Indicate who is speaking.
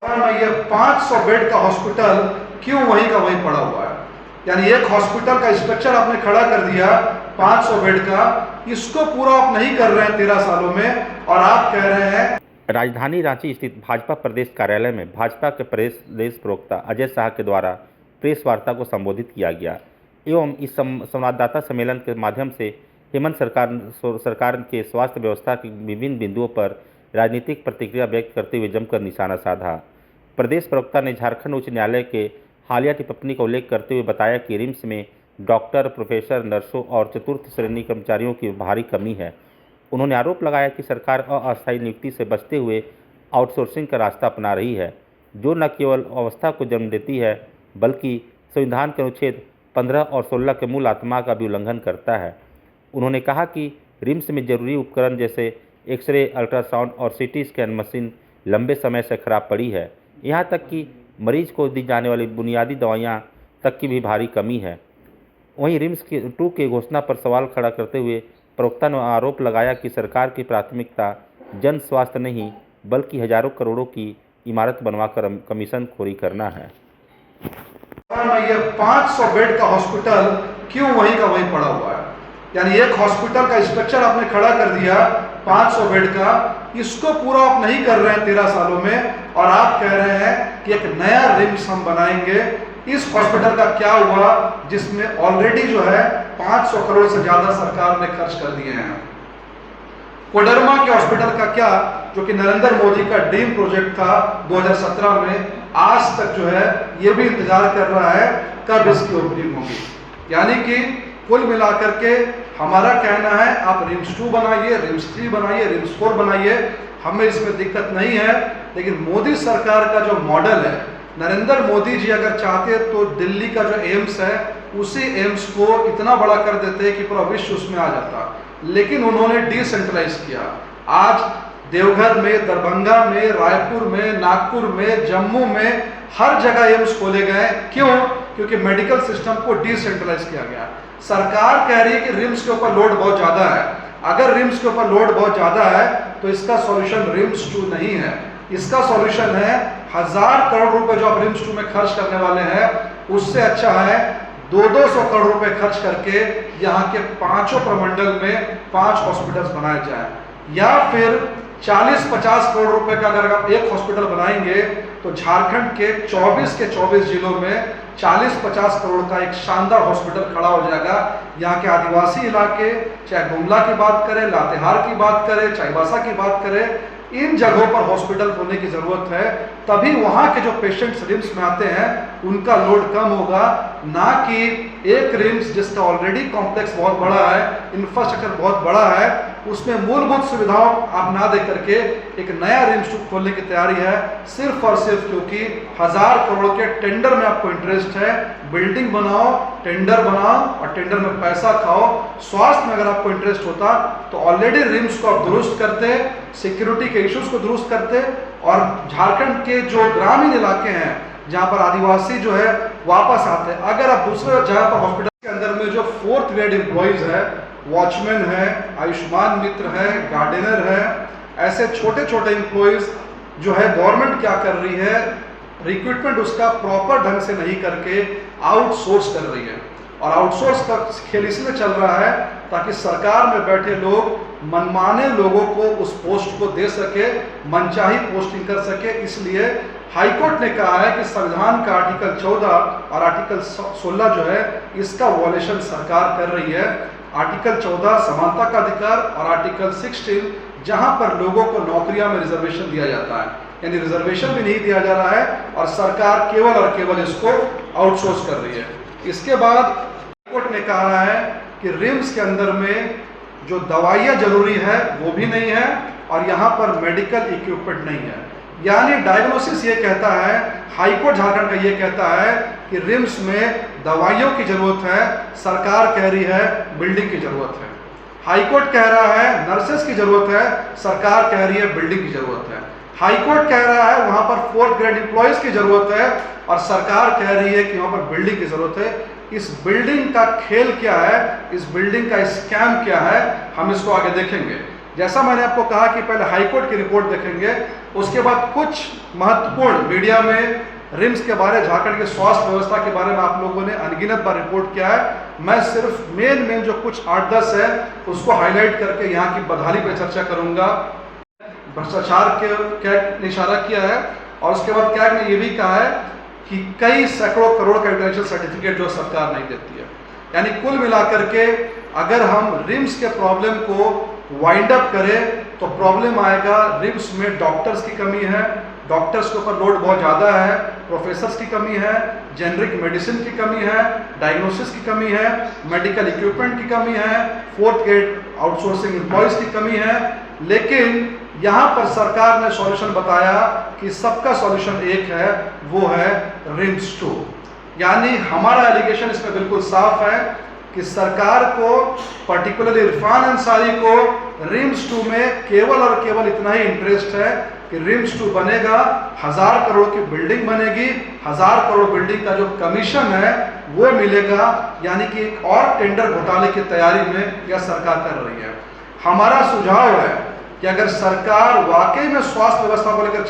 Speaker 1: में ये 500 बेड का हॉस्पिटल क्यों वहीं का वहीं पड़ा हुआ है? यानी एक हॉस्पिटल का स्ट्रक्चर आपने खड़ा कर दिया 500 बेड का, इसको पूरा आप नहीं कर रहे हैं 13 सालों में, और आप कह रहे हैं।
Speaker 2: राजधानी रांची स्थित भाजपा प्रदेश कार्यालय में भाजपा के प्रदेश प्रवक्ता अजय शाह के द्वारा प्रेस वार्ता को संबोधित किया गया एवं इस संवाददाता सम्मेलन के माध्यम से हेमंत सरकार के स्वास्थ्य व्यवस्था की विभिन्न बिंदुओं पर राजनीतिक प्रतिक्रिया व्यक्त करते हुए जमकर निशाना साधा। प्रदेश प्रवक्ता ने झारखंड उच्च न्यायालय के हालिया टिप्पणी का उल्लेख करते हुए बताया कि रिम्स में डॉक्टर, प्रोफेसर, नर्सों और चतुर्थ श्रेणी कर्मचारियों की भारी कमी है। उन्होंने आरोप लगाया कि सरकार अस्थायी नियुक्ति से बचते हुए आउटसोर्सिंग का रास्ता अपना रही है, जो न केवल अवस्था को जन्म देती है बल्कि संविधान के अनुच्छेद 15 और 16 के मूल आत्मा का भी उल्लंघन करता है। उन्होंने कहा कि रिम्स में जरूरी उपकरण जैसे एक्सरे, अल्ट्रासाउंड और सीटी स्कैन मशीन लंबे समय से खराब पड़ी है। यहाँ तक कि मरीज को दी जाने वाली बुनियादी दवाइयाँ तक की भी भारी कमी है। वहीं रिम्स 2 की घोषणा पर सवाल खड़ा करते हुए प्रवक्ता ने आरोप लगाया कि सरकार की प्राथमिकता जन स्वास्थ्य नहीं बल्कि हजारों करोड़ों की इमारत बनवाकर कमीशन खोरी करना है।
Speaker 1: में ये 500 बेड का हॉस्पिटल क्यों वहीं का वहीं पड़ा हुआ है? यानी एक हॉस्पिटल का स्ट्रक्चर आपने खड़ा कर दिया 500 बेड का, इसको पूरा आप नहीं कर रहे हैं 13 सालों में, और आप कह रहे हैं कि एक नया रिम्स हम बनाएंगे। इस हॉस्पिटल का क्या हुआ जिसमें ऑलरेडी जो है 500 करोड़ से ज्यादा सरकार ने खर्च कर दिए हैं? कोडरमा के हॉस्पिटल का क्या, जो कि नरेंद्र मोदी का ड्रीम प्रोजेक्ट था 2017 में, आज तक जो है ये भी इंतजार कर रहा है कब इसकी ओपनिंग होगी। यानी कि कुल मिलाकर के हमारा कहना है आप रिम्स 2 बनाइए, रिम्स 3 बनाइए, रिम्स 4 बनाइए, हमें इसमें दिक्कत नहीं है। लेकिन मोदी सरकार का जो मॉडल है, नरेंद्र मोदी जी अगर चाहते तो दिल्ली का जो एम्स है उसी एम्स को इतना बड़ा कर देते कि पूरा विश्व उसमें आ जाता, लेकिन उन्होंने डिसेंट्रलाइज किया। आज देवघर में, दरभंगा में, रायपुर में, नागपुर में, जम्मू में हर जगह एम्स खोले गए। क्यों? क्योंकि मेडिकल सिस्टम को डिसेंट्रलाइज किया गया। सरकार कह रही है कि रिम्स के ऊपर लोड बहुत ज्यादा है। अगर रिम्स के ऊपर लोड बहुत ज्यादा है तो इसका सॉल्यूशन रिम्स 2 नहीं है, इसका सॉल्यूशन है 1000 करोड़ रुपए जो आप रिम्स 2 में खर्च करने वाले हैं, उससे अच्छा है 200 करोड़ रुपए खर्च करके यहाँ के 5 प्रमंडल में 5 हॉस्पिटल्स बनाए जाए, या फिर 40-50 करोड़ रुपए का अगर आप एक हॉस्पिटल बनाएंगे तो झारखंड के 24 जिलों में 40-50 करोड़ का एक शानदार हॉस्पिटल खड़ा हो जाएगा। यहाँ के आदिवासी इलाके, चाहे गुमला की बात करें, लातेहार की बात करें, चाईबासा की बात करें, इन जगहों पर हॉस्पिटल होने की जरूरत है। तभी वहां के जो पेशेंट्स रिम्स में आते हैं उनका लोड कम होगा, ना कि एक रिम्स जिसका ऑलरेडी कॉम्प्लेक्स बहुत बड़ा है, इंफ्रास्ट्रक्चर बहुत बड़ा है, उसमें मूलभूत सुविधाओं आप ना दे करके एक नया रिम्स खोलने की तैयारी है, सिर्फ और सिर्फ क्योंकि 1000 करोड़ के टेंडर में आपको इंटरेस्ट है। बिल्डिंग बनाओ, टेंडर बनाओ और टेंडर में पैसा खाओ। स्वास्थ्य में अगर आपको इंटरेस्ट होता तो ऑलरेडी रिम्स को आप दुरुस्त करते, सिक्योरिटी के इश्यूज को दुरुस्त करते, और झारखंड के जो ग्रामीण इलाके हैं जहां पर आदिवासी जो है वापस आते हैं, अगर आप दूसरे जगह पर हॉस्पिटल के अंदर में जो 4th ग्रेड एम्प्लॉइज है, वॉचमैन है, आयुष्मान मित्र है, गार्डनर है, ऐसे छोटे छोटे एम्प्लॉइज जो है गवर्नमेंट क्या कर रही है, रिक्रूटमेंट उसका प्रॉपर ढंग से नहीं करके आउटसोर्स कर रही है। और आउटसोर्स का खेल इसलिए चल रहा है ताकि सरकार में बैठे लोग मनमाने लोगों को उस पोस्ट को दे सके, मनचाही पोस्टिंग कर सके। इसलिए हाईकोर्ट ने कहा है कि संविधान का आर्टिकल 14 और आर्टिकल 16 जो है इसका वॉलेशन सरकार कर रही है। आर्टिकल 14 समानता का अधिकार और आर्टिकल 16 जहां पर लोगों को नौकरियां में रिजर्वेशन दिया जाता है, यानी रिजर्वेशन भी नहीं दिया जा रहा है और सरकार केवल और केवल इसको आउटसोर्स कर रही है। इसके बाद कोर्ट ने कहा है कि रिम्स के अंदर में जो दवाइयाँ जरूरी है वो भी नहीं है और यहाँ पर मेडिकल इक्विपमेंट नहीं है। यानी डायग्नोसिस ये कहता है, हाईकोर्ट झारखंड का ये कहता है कि रिम्स में दवाइयों की जरूरत है, सरकार कह रही है बिल्डिंग की जरूरत है। हाईकोर्ट कह रहा है नर्सेस की जरूरत है, सरकार कह रही है बिल्डिंग की जरूरत है। हाईकोर्ट कह रहा है वहां पर 4th ग्रेड एम्प्लॉइज की जरूरत है और सरकार कह रही है कि वहां पर बिल्डिंग की जरूरत है। इस बिल्डिंग का खेल क्या है, इस बिल्डिंग का स्कैम क्या है, हम इसको आगे देखेंगे। जैसा मैंने आपको कहा कि पहले हाईकोर्ट की रिपोर्ट देखेंगे, उसके बाद कुछ महत्वपूर्ण मीडिया में रिम्स के बारे, झारखंड के स्वास्थ्य व्यवस्था के बारे में आप लोगों ने अनगिनत बार रिपोर्ट किया है। मैं सिर्फ मेन जो कुछ 8-10 है उसको हाईलाइट करके यहाँ की बदहाली पर चर्चा करूंगा। भ्रष्टाचार के कैग ने इशारा किया है और उसके बाद कैग ने यह भी कहा है कि कई सैकड़ों करोड़ का यूटिलाइजेशन सर्टिफिकेट जो सरकार नहीं देती है। यानी कुल मिलाकर के अगर हम रिम्स के प्रॉब्लम को वाइंड अप करें तो प्रॉब्लम आएगा रिम्स में डॉक्टर्स की कमी है, डॉक्टर्स के ऊपर लोड बहुत ज़्यादा है, प्रोफेसर्स की कमी है, जेनरिक मेडिसिन की कमी है, डायग्नोसिस की कमी है, मेडिकल इक्विपमेंट की कमी है, फोर्थ ग्रेड आउटसोर्सिंग एम्प्लॉयज़ की कमी है। लेकिन यहाँ पर सरकार ने सॉल्यूशन बताया कि सबका सॉल्यूशन एक है, वो है रिम्स 2। यानी हमारा एलिगेशन इसमें बिल्कुल साफ है कि सरकार को, पर्टिकुलरली इरफान अंसारी को रिम्स 2 में केवल और केवल इतना ही इंटरेस्ट है कि रिम्स 2 बनेगा, 1000 करोड़ की बिल्डिंग बनेगी, 1000 करोड़ बिल्डिंग का जो कमीशन है वो मिलेगा। यानी कि एक और टेंडर घोटाले की तैयारी में यह सरकार कर रही है। हमारा सुझाव है कि अगर सरकार वाकई में स्वास्थ्य व्यवस्था को लेकर